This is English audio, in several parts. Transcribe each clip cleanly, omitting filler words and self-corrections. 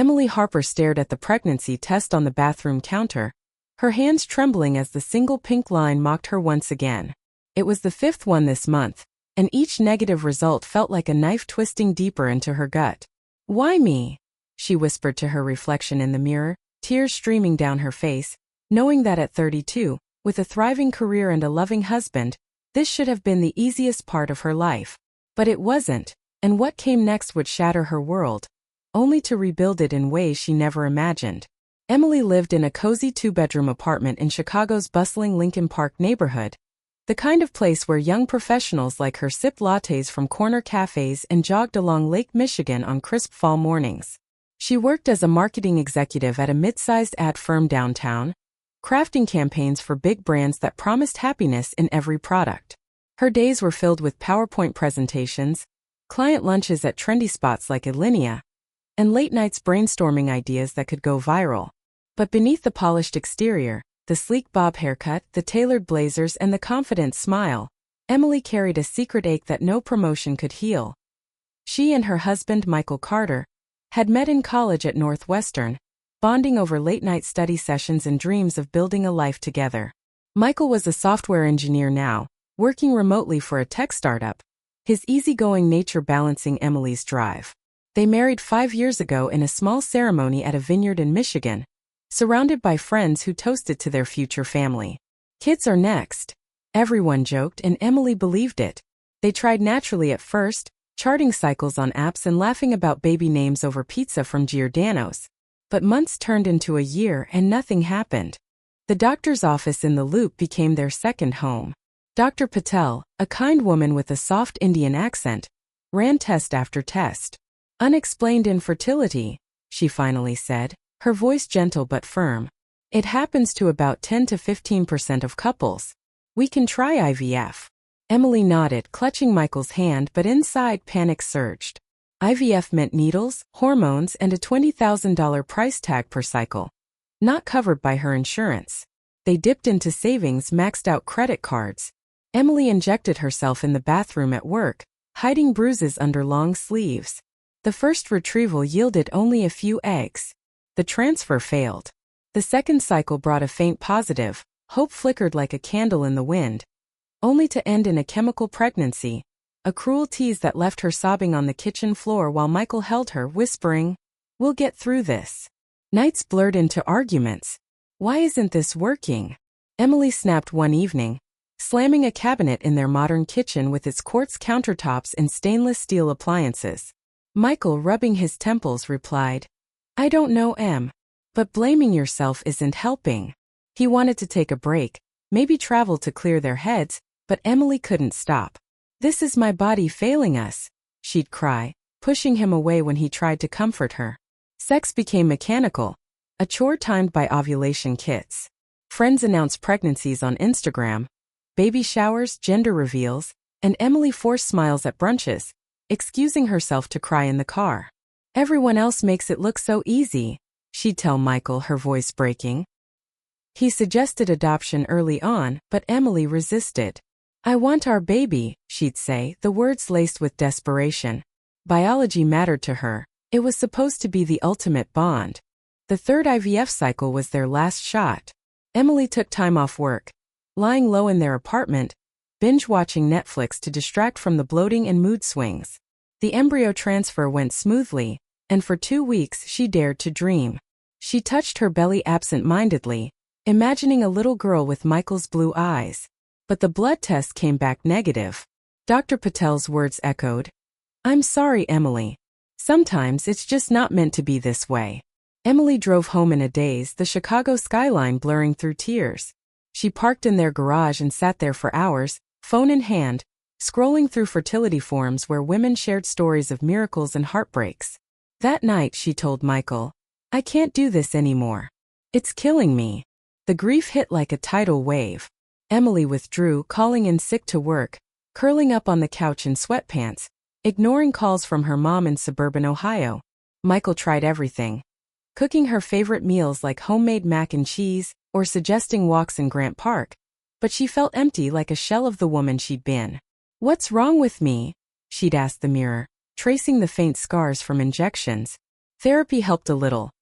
Emily Harper stared at the pregnancy test on the bathroom counter, her hands trembling as the single pink line mocked her once again. It was the 5th one this month, and each negative result felt like a knife twisting deeper into her gut. "Why me?" she whispered to her reflection in the mirror, tears streaming down her face, knowing that at 32, with a thriving career and a loving husband, this should have been the easiest part of her life. But it wasn't, and what came next would shatter her world, only to rebuild it in ways she never imagined. Emily lived in a cozy 2-bedroom apartment in Chicago's bustling Lincoln Park neighborhood, the kind of place where young professionals like her sipped lattes from corner cafes and jogged along Lake Michigan on crisp fall mornings. She worked as a marketing executive at a mid-sized ad firm downtown, crafting campaigns for big brands that promised happiness in every product. Her days were filled with PowerPoint presentations, client lunches at trendy spots like Alinea, and late nights brainstorming ideas that could go viral. But beneath the polished exterior, the sleek bob haircut, the tailored blazers, and the confident smile, Emily carried a secret ache that no promotion could heal. She and her husband, Michael Carter, had met in college at Northwestern, bonding over late-night study sessions and dreams of building a life together. Michael was a software engineer now, working remotely for a tech startup, his easygoing nature balancing Emily's drive. They married 5 years ago in a small ceremony at a vineyard in Michigan, surrounded by friends who toasted to their future family. "Kids are next," everyone joked, and Emily believed it. They tried naturally at first, charting cycles on apps and laughing about baby names over pizza from Giordano's. But months turned into a year and nothing happened. The doctor's office in the Loop became their second home. Dr. Patel, a kind woman with a soft Indian accent, ran test after test. "Unexplained infertility," she finally said, her voice gentle but firm. "It happens to about 10 to 15% of couples. We can try IVF." Emily nodded, clutching Michael's hand, but inside panic surged. IVF meant needles, hormones, and a $20,000 price tag per cycle. Not covered by her insurance. They dipped into savings, maxed out credit cards. Emily injected herself in the bathroom at work, hiding bruises under long sleeves. The first retrieval yielded only a few eggs. The transfer failed. The second cycle brought a faint positive, hope flickered like a candle in the wind, only to end in a chemical pregnancy, a cruel tease that left her sobbing on the kitchen floor while Michael held her, whispering, "We'll get through this." Nights blurred into arguments. "Why isn't this working?" Emily snapped one evening, slamming a cabinet in their modern kitchen with its quartz countertops and stainless steel appliances. Michael, rubbing his temples, replied, "I don't know, Em. But blaming yourself isn't helping." He wanted to take a break, maybe travel to clear their heads, but Emily couldn't stop. "This is my body failing us," she'd cry, pushing him away when he tried to comfort her. Sex became mechanical, a chore timed by ovulation kits. Friends announced pregnancies on Instagram, baby showers, gender reveals, and Emily forced smiles at brunches, excusing herself to cry in the car. "Everyone else makes it look so easy," she'd tell Michael, her voice breaking. He suggested adoption early on, but Emily resisted. "I want our baby," she'd say, the words laced with desperation. Biology mattered to her. It was supposed to be the ultimate bond. The third IVF cycle was their last shot. Emily took time off work, lying low in their apartment, binge-watching Netflix to distract from the bloating and mood swings. The embryo transfer went smoothly, and for 2 weeks she dared to dream. She touched her belly absent-mindedly, imagining a little girl with Michael's blue eyes. But the blood test came back negative. Dr. Patel's words echoed, "I'm sorry, Emily. Sometimes it's just not meant to be this way." Emily drove home in a daze, the Chicago skyline blurring through tears. She parked in their garage and sat there for hours, phone in hand, scrolling through fertility forums where women shared stories of miracles and heartbreaks. That night she told Michael, "I can't do this anymore. It's killing me." The grief hit like a tidal wave. Emily withdrew, calling in sick to work, curling up on the couch in sweatpants, ignoring calls from her mom in suburban Ohio. Michael tried everything. Cooking her favorite meals like homemade mac and cheese, or suggesting walks in Grant Park. But she felt empty, like a shell of the woman she'd been. "What's wrong with me?" she'd ask the mirror, tracing the faint scars from injections. Therapy helped a little.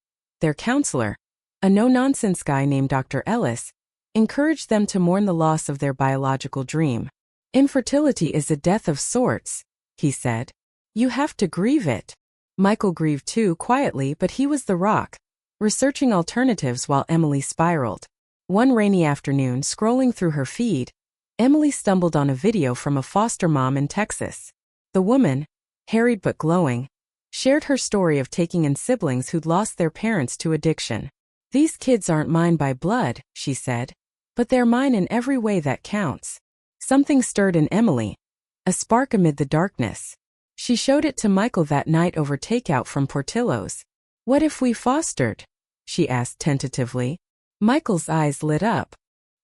Their counselor, a no-nonsense guy named Dr. Ellis, encouraged them to mourn the loss of their biological dream. Infertility is a death of sorts, he said. You have to grieve it. Michael grieved too, quietly, but he was the rock, researching alternatives while Emily spiraled. One rainy afternoon, scrolling through her feed, Emily stumbled on a video from a foster mom in Texas. The woman, harried but glowing, shared her story of taking in siblings who'd lost their parents to addiction. These kids aren't mine by blood, she said, but they're mine in every way that counts. Something stirred in Emily, a spark amid the darkness. She showed it to Michael that night over takeout from Portillo's. What if we fostered? She asked tentatively. Michael's eyes lit up.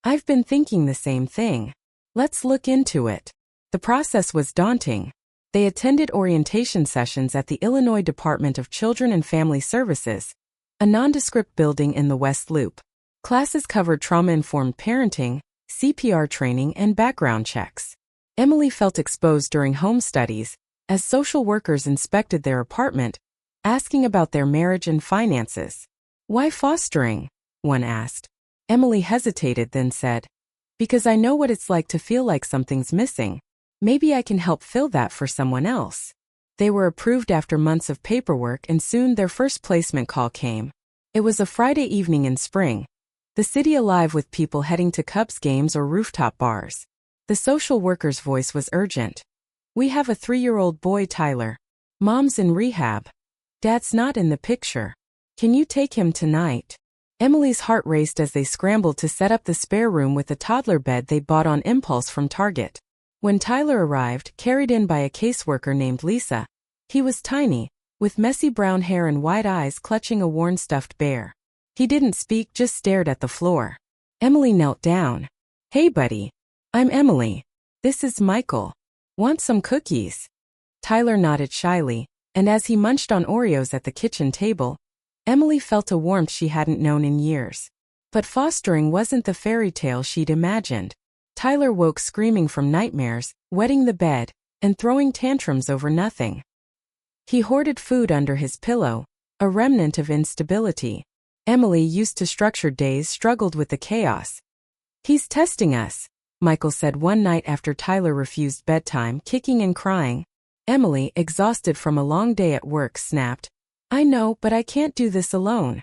I've been thinking the same thing. Let's look into it. The process was daunting. They attended orientation sessions at the Illinois Department of Children and Family Services, a nondescript building in the West Loop. Classes covered trauma-informed parenting, CPR training, and background checks. Emily felt exposed during home studies, as social workers inspected their apartment, asking about their marriage and finances. Why fostering? One asked. Emily hesitated, then said, because I know what it's like to feel like something's missing. Maybe I can help fill that for someone else. They were approved after months of paperwork, and soon their first placement call came. It was a Friday evening in spring, the city alive with people heading to Cubs games or rooftop bars. The social worker's voice was urgent. We have a 3-year-old boy, Tyler. Mom's in rehab. Dad's not in the picture. Can you take him tonight? Emily's heart raced as they scrambled to set up the spare room with a toddler bed they bought on impulse from Target. When Tyler arrived, carried in by a caseworker named Lisa, he was tiny, with messy brown hair and wide eyes clutching a worn stuffed bear. He didn't speak, just stared at the floor. Emily knelt down. Hey buddy. I'm Emily. This is Michael. Want some cookies? Tyler nodded shyly, and as he munched on Oreos at the kitchen table, Emily felt a warmth she hadn't known in years. But fostering wasn't the fairy tale she'd imagined. Tyler woke screaming from nightmares, wetting the bed, and throwing tantrums over nothing. He hoarded food under his pillow, a remnant of instability. Emily, used to structured days, struggled with the chaos. He's testing us, Michael said one night after Tyler refused bedtime, kicking and crying. Emily, exhausted from a long day at work, snapped, I know, but I can't do this alone.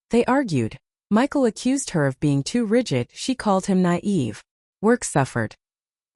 They argued. Michael accused her of being too rigid, she called him naive. Work suffered.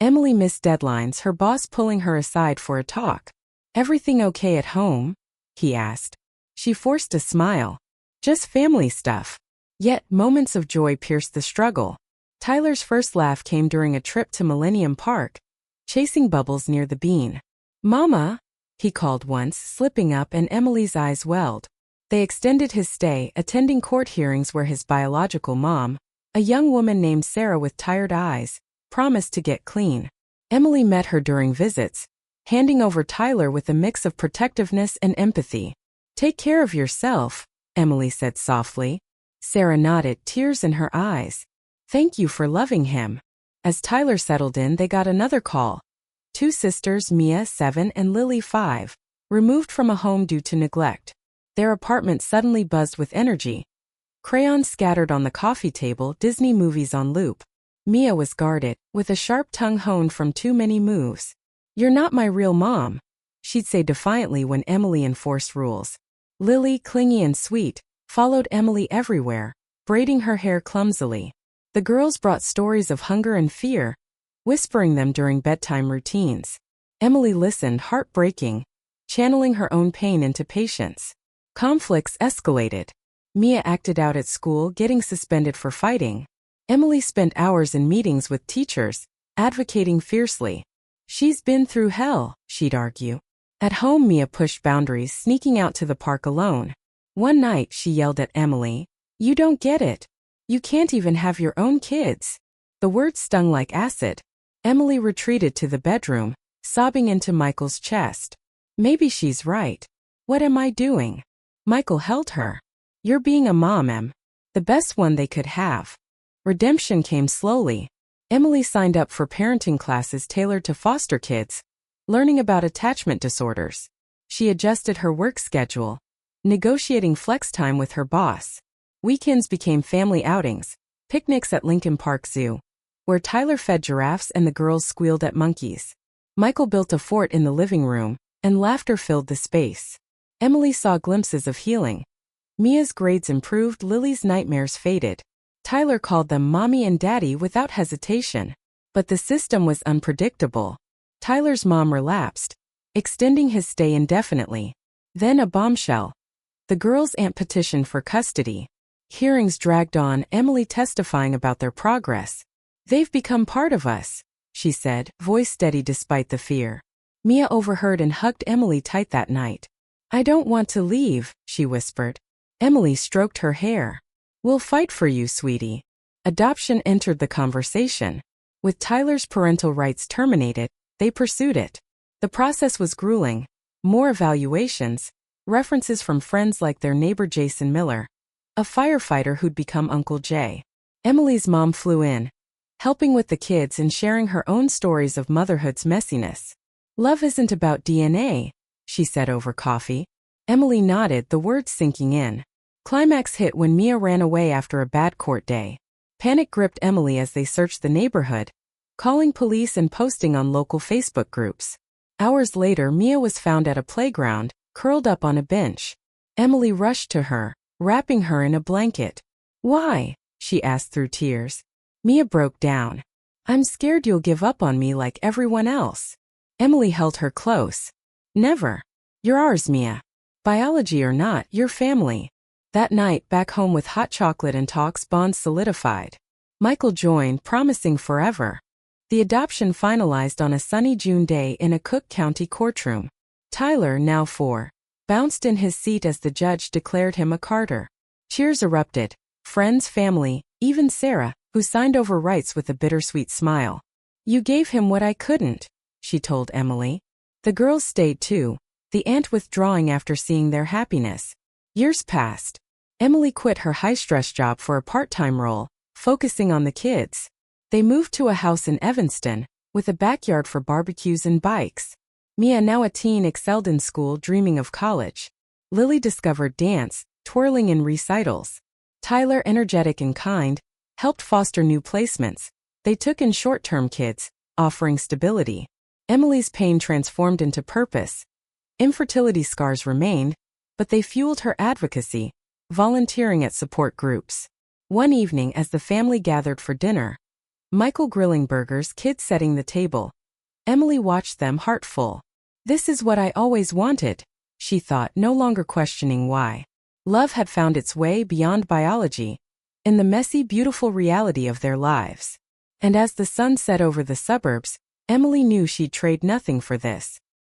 Emily missed deadlines, her boss pulling her aside for a talk. Everything okay at home? He asked. She forced a smile. Just family stuff. Yet, moments of joy pierced the struggle. Tyler's first laugh came during a trip to Millennium Park, chasing bubbles near the bean. Mama, he called once, slipping up, and Emily's eyes welled. They extended his stay, attending court hearings where his biological mom, a young woman named Sarah with tired eyes, promised to get clean. Emily met her during visits, handing over Tyler with a mix of protectiveness and empathy. Take care of yourself, Emily said softly. Sarah nodded, tears in her eyes. Thank you for loving him. As Tyler settled in, they got another call. 2 sisters, Mia, 7, and Lily, 5, removed from a home due to neglect. Their apartment suddenly buzzed with energy. Crayons scattered on the coffee table, Disney movies on loop. Mia was guarded, with a sharp tongue honed from too many moves. You're not my real mom, she'd say defiantly when Emily enforced rules. Lily, clingy and sweet, followed Emily everywhere, braiding her hair clumsily. The girls brought stories of hunger and fear, whispering them during bedtime routines. Emily listened, heartbreaking, channeling her own pain into patience. Conflicts escalated. Mia acted out at school, getting suspended for fighting. Emily spent hours in meetings with teachers, advocating fiercely. She's been through hell, she'd argue. At home, Mia pushed boundaries, sneaking out to the park alone. One night, she yelled at Emily, "You don't get it. You can't even have your own kids." The words stung like acid. Emily retreated to the bedroom, sobbing into Michael's chest. Maybe she's right. What am I doing? Michael held her. You're being a mom, Em. The best one they could have. Redemption came slowly. Emily signed up for parenting classes tailored to foster kids, learning about attachment disorders. She adjusted her work schedule, negotiating flex time with her boss. Weekends became family outings, picnics at Lincoln Park Zoo, where Tyler fed giraffes and the girls squealed at monkeys. Michael built a fort in the living room, and laughter filled the space. Emily saw glimpses of healing. Mia's grades improved, Lily's nightmares faded. Tyler called them mommy and daddy without hesitation. But the system was unpredictable. Tyler's mom relapsed, extending his stay indefinitely. Then a bombshell. The girls' aunt petitioned for custody. Hearings dragged on, Emily testifying about their progress. "They've become part of us," she said, voice steady despite the fear. Mia overheard and hugged Emily tight that night. "I don't want to leave," she whispered. Emily stroked her hair. "We'll fight for you, sweetie." Adoption entered the conversation. With Tyler's parental rights terminated, they pursued it. The process was grueling. More evaluations, references from friends like their neighbor Jason Miller, a firefighter who'd become Uncle Jay. Emily's mom flew in, helping with the kids and sharing her own stories of motherhood's messiness. "Love isn't about DNA," she said over coffee. Emily nodded, the words sinking in. Climax hit when Mia ran away after a bad court day. Panic gripped Emily as they searched the neighborhood, calling police and posting on local Facebook groups. Hours later, Mia was found at a playground, curled up on a bench. Emily rushed to her, wrapping her in a blanket. "Why?" she asked through tears. Mia broke down. "I'm scared you'll give up on me like everyone else." Emily held her close. "Never. You're ours, Mia. Biology or not, you're family." That night, back home with hot chocolate and talks, bonds solidified. Michael joined, promising forever. The adoption finalized on a sunny June day in a Cook County courtroom. Tyler, now 4, bounced in his seat as the judge declared him a Carter. Cheers erupted. Friends, family, even Sarah, who signed over rights with a bittersweet smile. "You gave him what I couldn't," she told Emily. The girls stayed too, the aunt withdrawing after seeing their happiness. Years passed. Emily quit her high-stress job for a part-time role, focusing on the kids. They moved to a house in Evanston, with a backyard for barbecues and bikes. Mia, now a teen, excelled in school, dreaming of college. Lily discovered dance, twirling in recitals. Tyler, energetic and kind, helped foster new placements. They took in short-term kids, offering stability. Emily's pain transformed into purpose. Infertility scars remained, but they fueled her advocacy, volunteering at support groups. One evening, as the family gathered for dinner, Michael grilling burgers, kids setting the table, Emily watched them, heart full. "This is what I always wanted," she thought, no longer questioning why. Love had found its way beyond biology, in the messy, beautiful reality of their lives. And as the sun set over the suburbs, Emily knew she'd trade nothing for this.